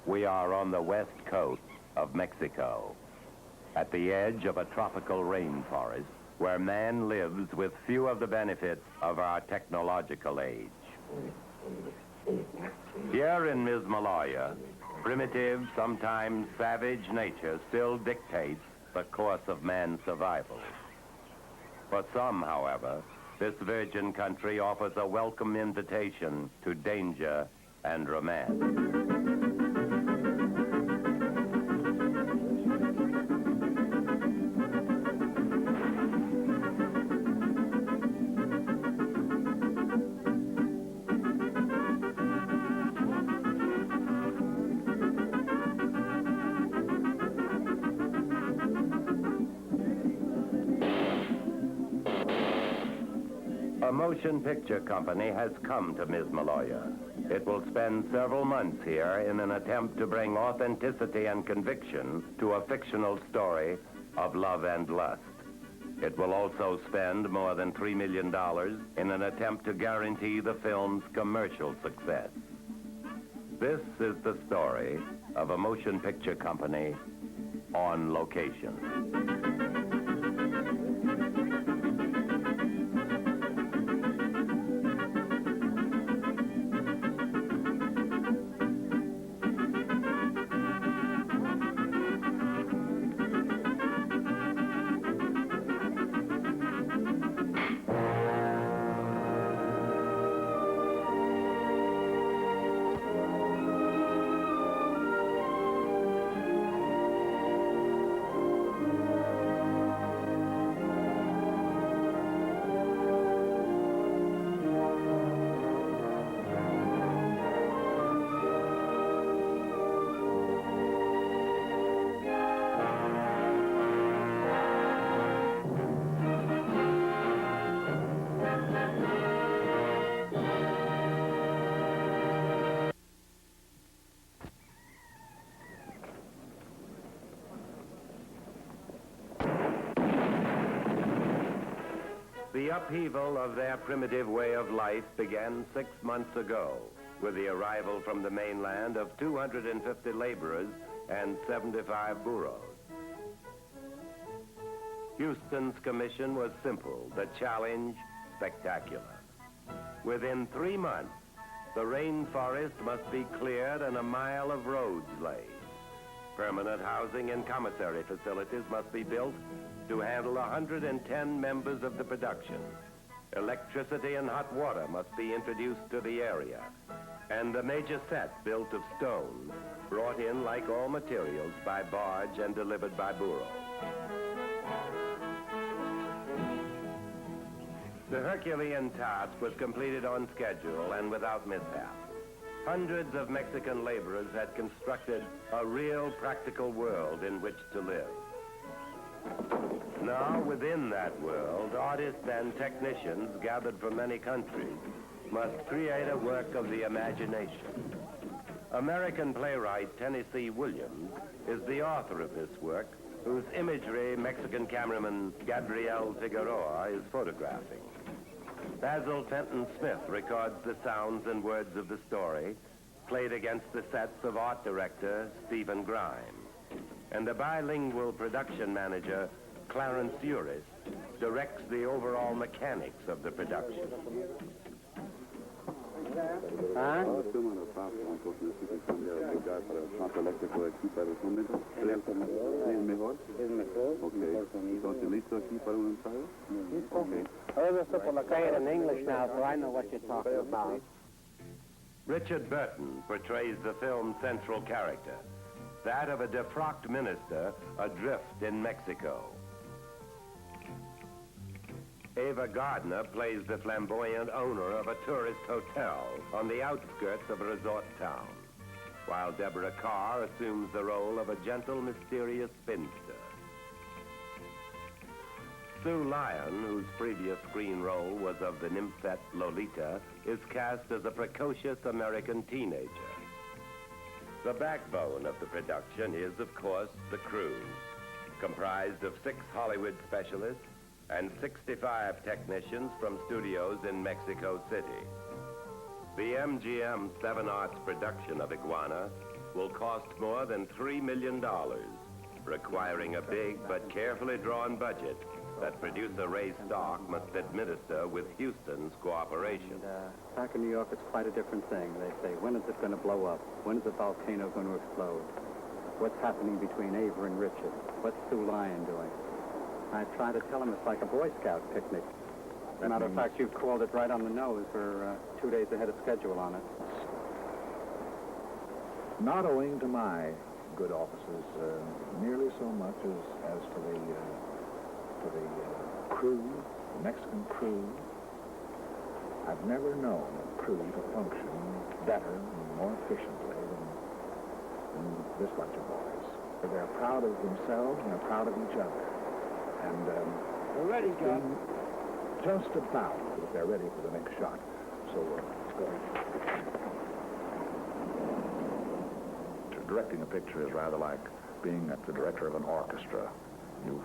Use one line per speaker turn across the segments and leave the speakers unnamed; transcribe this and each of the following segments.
We are on the west coast of Mexico, at the edge of a tropical rainforest where man lives with few of the benefits of our technological age. Here in Mismaloya, primitive, sometimes savage nature still dictates the course of man's survival. For some, however, this virgin country offers a welcome invitation to danger and romance. A motion picture company has come to Mismaloya. It will spend several months here in an attempt to bring authenticity and conviction to a fictional story of love and lust. It will also spend more than $3 million in an attempt to guarantee the film's commercial success. This is the story of a motion picture company on location. The upheaval of their primitive way of life began 6 months ago with the arrival from the mainland of 250 laborers and 75 burros. Houston's commission was simple, the challenge spectacular. Within 3 months, the rainforest must be cleared and a mile of roads laid. Permanent housing and commissary facilities must be built to handle 110 members of the production. Electricity and hot water must be introduced to the area. And the major set, built of stone, brought in like all materials by barge and delivered by burro. The Herculean task was completed on schedule and without mishap. Hundreds of Mexican laborers had constructed a real practical world in which to live. Now, within that world, artists and technicians gathered from many countries must create a work of the imagination. American playwright Tennessee Williams is the author of this work, whose imagery Mexican cameraman Gabriel Figueroa is photographing. Basil Fenton Smith records the sounds and words of the story, played against the sets of art director Stephen Grimes. And the bilingual production manager, Clarence Uris, directs the overall mechanics of the production.
Say it in English now so I know what you're talking about.
Richard Burton portrays the film's central character, that of a defrocked minister adrift in Mexico. Ava Gardner plays the flamboyant owner of a tourist hotel on the outskirts of a resort town, while Deborah Kerr assumes the role of a gentle, mysterious spinster. Sue Lyon, whose previous screen role was of the nymphette Lolita, is cast as a precocious American teenager. The backbone of the production is, of course, the crew, comprised of 6 Hollywood specialists and 65 technicians from studios in Mexico City. The MGM 7 Arts production of Iguana will cost more than $3 million, requiring a big but carefully drawn budget that producer Ray Stark must administer with Houston's cooperation.
Back in New York, it's quite a different thing. They say, when is it going to blow up? When is the volcano going to explode? What's happening between Ava and Richard? What's Sue Lyon doing? I try to tell them it's like a Boy Scout picnic. As a matter of fact, you've called it right on the nose. We're 2 days ahead of schedule on it.
Not owing to my good offices nearly so much as for the crew, the Mexican crew. I've never known a crew to function better and more efficiently than this bunch of boys. They're proud of themselves and they're proud of each other. And
We're ready, John.
Just about if they're ready for the next shot. So let's go. Directing a picture is rather like being the director of an orchestra. You've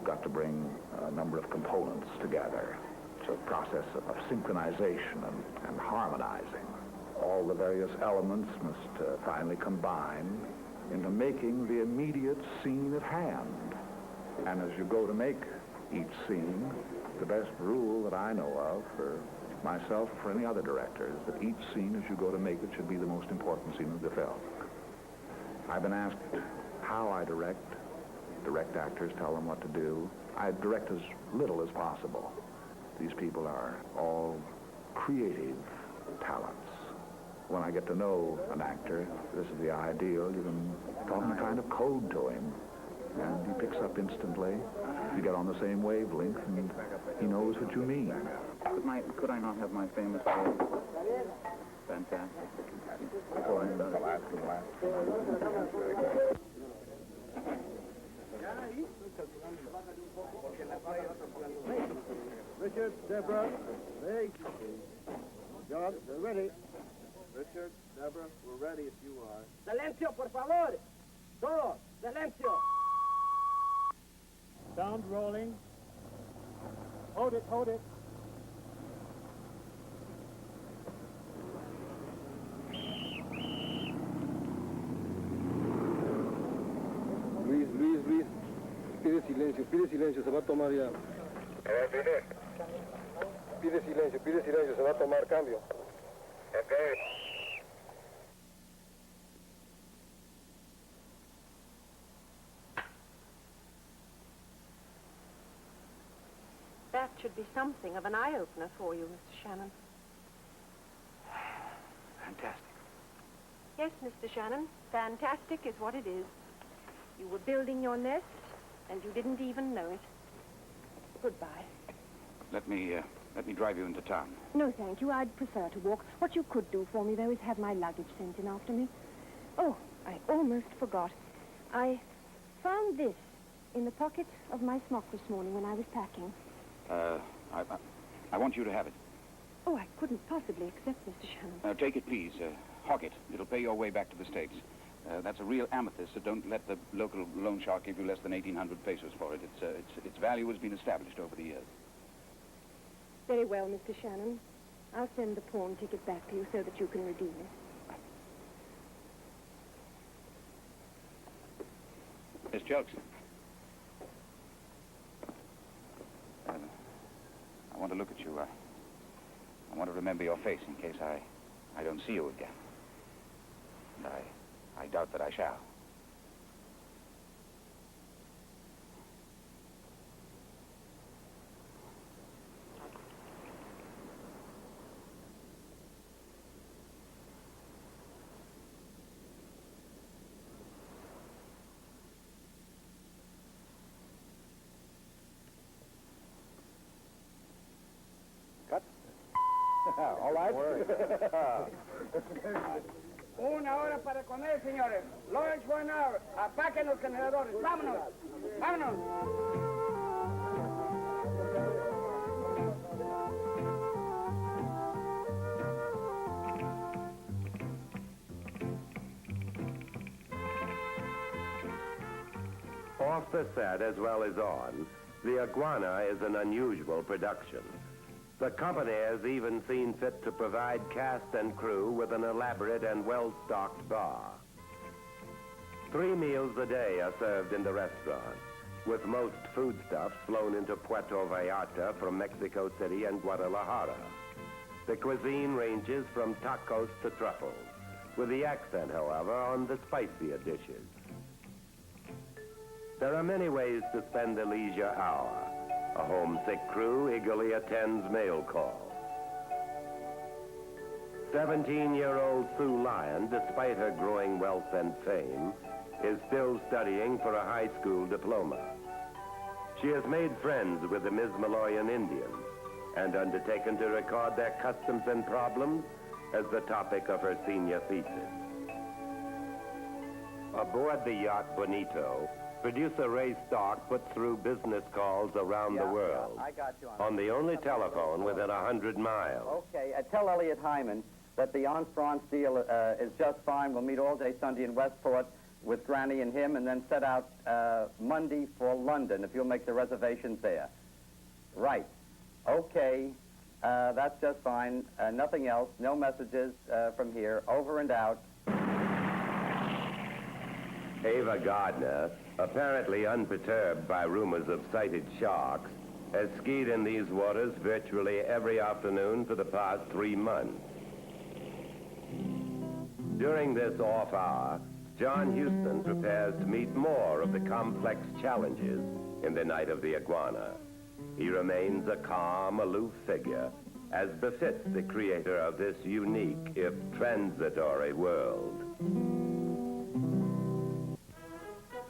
got to bring a number of components together. It's a process of synchronization and harmonizing. All the various elements must finally combine into making the immediate scene at hand. And as you go to make each scene, the best rule that I know of for myself or for any other director is that each scene as you go to make it should be the most important scene of the film. I've been asked how I direct actors, tell them what to do. I direct as little as possible. These people are all creative talents. When I get to know an actor, this is the ideal. You can talk in a kind of code to him, and he picks up instantly. You get on the same wavelength, and he knows what you mean.
Could I not have my famous phrase? Fantastic. Before I start.
Richard, Deborah, hey. John, they're ready. Richard, Deborah, we're ready if you are. Silencio, por favor. Todos, silencio. Sound rolling. Hold it, hold it. Luis, pide silencio, se va a tomar ya. Pide silencio, se va a tomar cambio. Okay.
That should be something of an eye-opener for you, Mr. Shannon.
Fantastic.
Yes, Mr. Shannon, fantastic is what it is. You were building your nest, and you didn't even know it. Goodbye.
Let me drive you into town.
No, thank you. I'd prefer to walk. What you could do for me, though, is have my luggage sent in after me. Oh, I almost forgot. I found this in the pocket of my smock this morning when I was packing.
I want you to have it.
Oh, I couldn't possibly accept, Mr. Shannon.
Take it, please. Hawk it. It'll pay your way back to the States. That's a real amethyst, so don't let the local loan shark give you less than 1,800 pesos for it. Its value has been established over the years.
Very well, Mr. Shannon. I'll send the pawn ticket back to you so that you can redeem it.
Miss Jokes. I want to look at you. I want to remember your face in case I don't see you again. And I doubt that I shall.
Cut. All right. Una hora para comer, señores. Lunch for an hour. Apaquen los generadores. Vámonos. Vámonos.
Off the set as well as on, The Iguana is an unusual production. The company has even seen fit to provide cast and crew with an elaborate and well-stocked bar. 3 meals a day are served in the restaurant, with most foodstuffs flown into Puerto Vallarta from Mexico City and Guadalajara. The cuisine ranges from tacos to truffles, with the accent, however, on the spicier dishes. There are many ways to spend the leisure hour. A homesick crew eagerly attends mail calls. 17-year-old Sue Lyon, despite her growing wealth and fame, is still studying for a high school diploma. She has made friends with the Mismaloyan Indians and undertaken to record their customs and problems as the topic of her senior thesis. Aboard the yacht Bonito, producer Ray Stark puts through business calls around the world.
I got you
on the only telephone within 100 miles.
Okay, tell Elliot Hyman that the on-France deal is just fine. We'll meet all day Sunday in Westport with Granny and him, and then set out Monday for London, if you'll make the reservations there. Right. Okay, that's just fine. Nothing else. No messages from here. Over and out.
Ava Gardner, apparently unperturbed by rumors of sighted sharks, has skied in these waters virtually every afternoon for the past 3 months. During this off hour, John Huston prepares to meet more of the complex challenges in the Night of the Iguana. He remains a calm, aloof figure, as befits the creator of this unique, if transitory, world.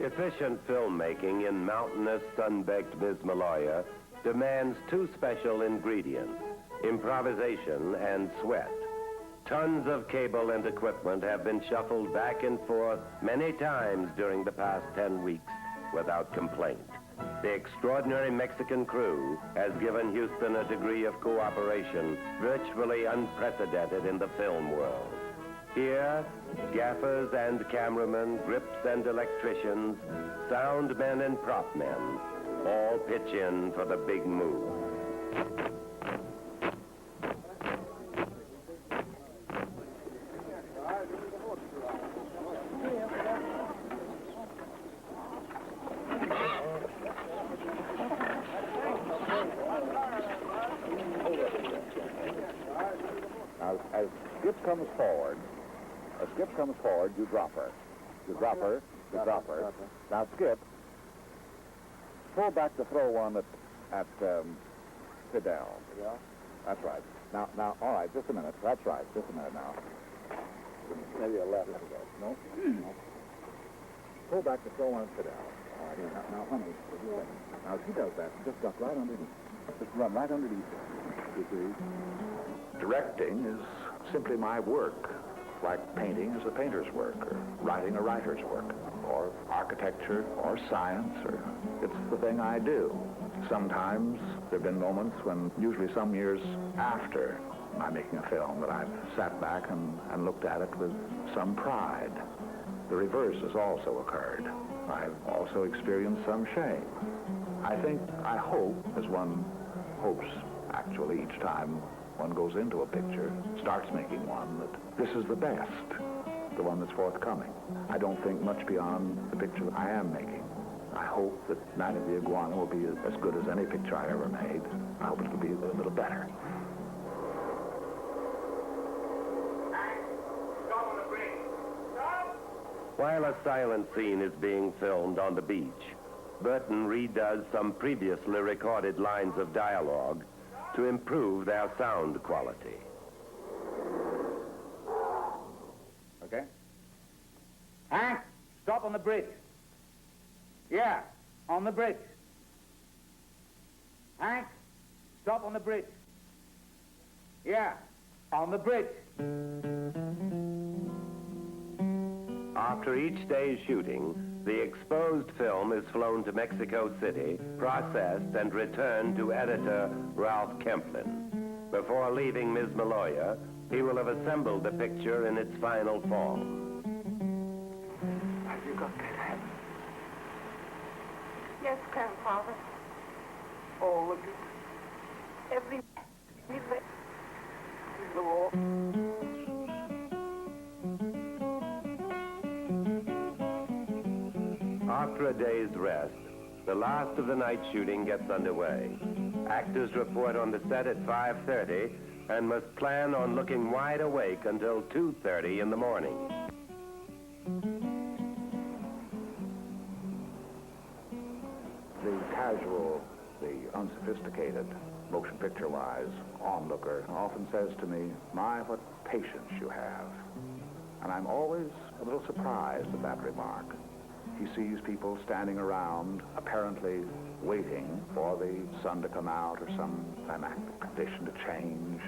Efficient filmmaking in mountainous, sun-baked Mismaloya demands 2 special ingredients: improvisation and sweat. Tons of cable and equipment have been shuffled back and forth many times during the past 10 weeks without complaint. The extraordinary Mexican crew has given Huston a degree of cooperation virtually unprecedented in the film world. Here, gaffers and cameramen, grips and electricians, sound men and prop men all pitch in for the big move.
As Skip comes forward, you drop her. You drop her. Now, Skip, pull back to throw one at Fidel. Yeah? That's right. Now, all right, just a minute. That's right, just a minute now. Maybe a left. No? No. Pull back to throw one at Fidel. All right, now, honey, now, she does that. Just duck right underneath. Just run right underneath her. You see? Directing is simply my work, like painting is a painter's work, or writing a writer's work, or architecture, or science, or it's the thing I do. Sometimes there have been moments when, usually some years after my making a film, that I've sat back and looked at it with some pride. The reverse has also occurred. I've also experienced some shame. I hope, as one hopes actually each time one goes into a picture, starts making one, that this is the best, the one that's forthcoming. I don't think much beyond the picture that I am making. I hope that Night of the Iguana will be as good as any picture I ever made. I hope it'll be a little better.
While a silent scene is being filmed on the beach, Burton redoes some previously recorded lines of dialogue to improve their sound quality.
Okay. Hank, stop on the bridge. Yeah, on the bridge. Hank, stop on the bridge. Yeah, on the bridge.
After each day's shooting, the exposed film is flown to Mexico City, processed, and returned to editor Ralph Kemplin. Before leaving Mismaloya, he will have assembled the picture in its final form.
Have you got that? Yes, Grandfather. All of you. Every minute. The war.
After a day's rest, the last of the night shooting gets underway. Actors report on the set at 5:30 and must plan on looking wide awake until 2:30 in the morning.
The casual, the unsophisticated, motion picture-wise onlooker often says to me, "My, what patience you have." And I'm always a little surprised at that remark. He sees people standing around, apparently waiting for the sun to come out or some climactic condition to change,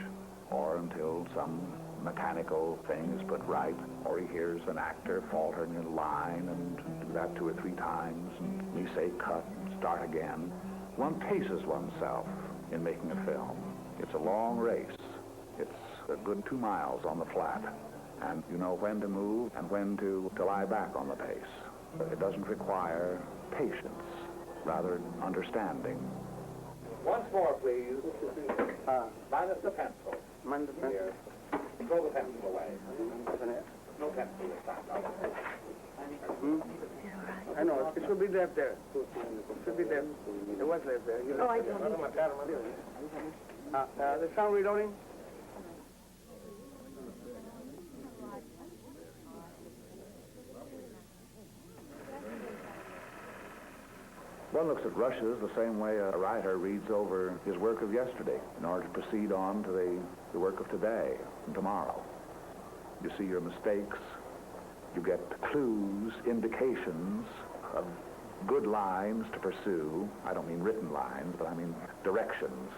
or until some mechanical thing is put right, or he hears an actor faltering in line and do that 2 or 3 times, and we say cut and start again. One paces oneself in making a film. It's a long race. It's a good 2 miles on the flat, and you know when to move and when to lie back on the pace. It doesn't require patience, rather understanding.
Once more, please. Minus the pencil. Minus the pencil? Here. Throw the pencil away. No pencil this time. I know. It should be left there. It should be left. It was left there.
Oh, I don't.
The sound reloading?
One looks at rushes the same way a writer reads over his work of yesterday in order to proceed on to the work of today and tomorrow. You see your mistakes, you get clues, indications of good lines to pursue. I don't mean written lines, but I mean directions.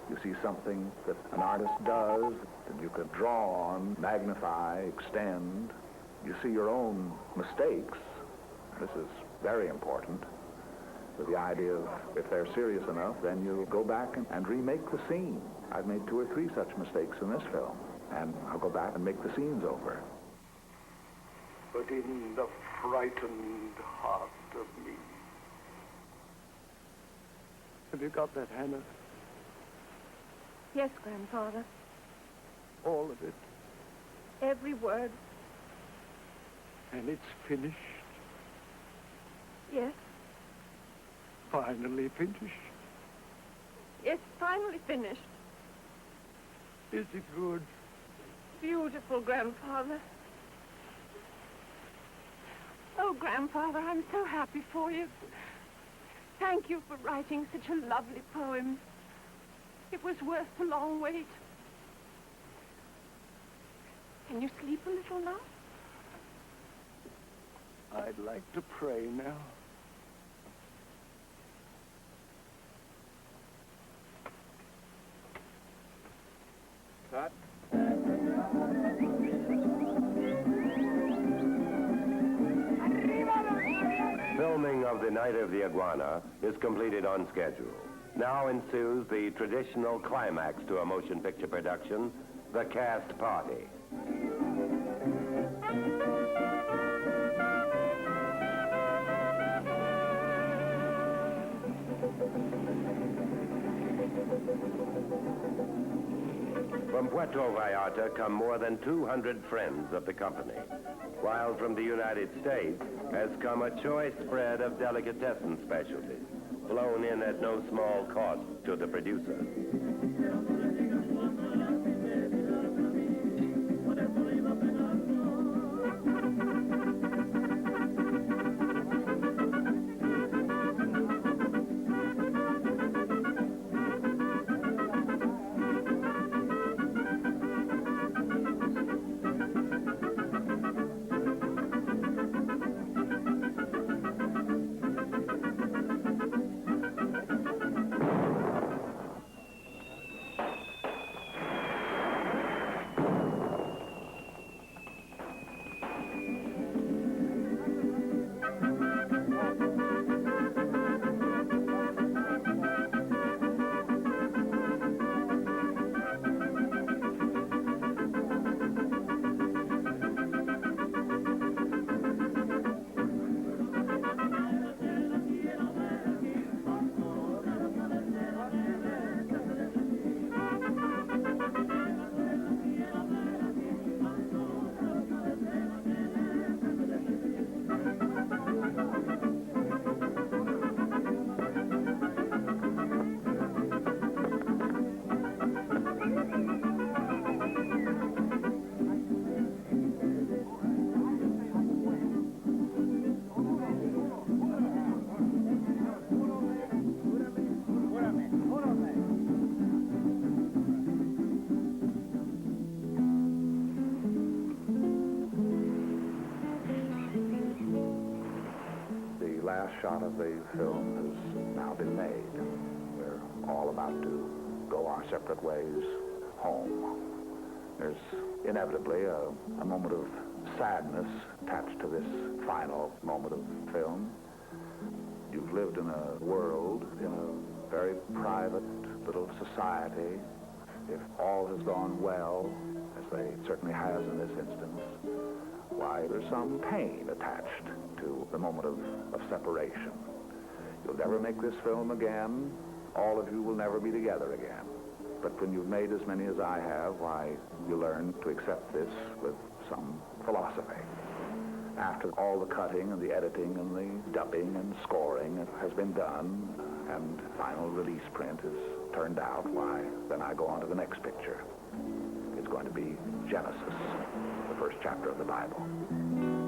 You see something that an artist does that you can draw on, magnify, extend. You see your own mistakes. This is very important. With the idea of, if they're serious enough, then you go back and remake the scene. I've made 2 or 3 such mistakes in this film, and I'll go back and make the scenes over.
But in the frightened heart of me.
Have you got that, Hannah?
Yes, Grandfather.
All of it.
Every word.
And it's finished?
Yes.
Finally finished?
Yes, finally finished.
Is it good?
Beautiful, Grandfather. Oh, Grandfather, I'm so happy for you. Thank you for writing such a lovely poem. It was worth the long wait. Can you sleep a little now?
I'd like to pray now. Cut.
Filming of The Night of the Iguana is completed on schedule. Now ensues the traditional climax to a motion picture production, the cast party. From Puerto Vallarta come more than 200 friends of the company, while from the United States has come a choice spread of delicatessen specialties, flown in at no small cost to the producer.
last shot of the film has now been made. We're all about to go our separate ways home. There's inevitably a moment of sadness attached to this final moment of film. You've lived in a world, in a very private little society. If all has gone well, as it certainly has in this instance, why, there's some pain attached to the moment of separation. You'll never make this film again. All of you will never be together again. But when you've made as many as I have, why, you learn to accept this with some philosophy. After all the cutting and the editing and the dubbing and scoring has been done, and final release print is turned out, why, then I go on to the next picture. It's going to be Genesis, the first chapter of the Bible.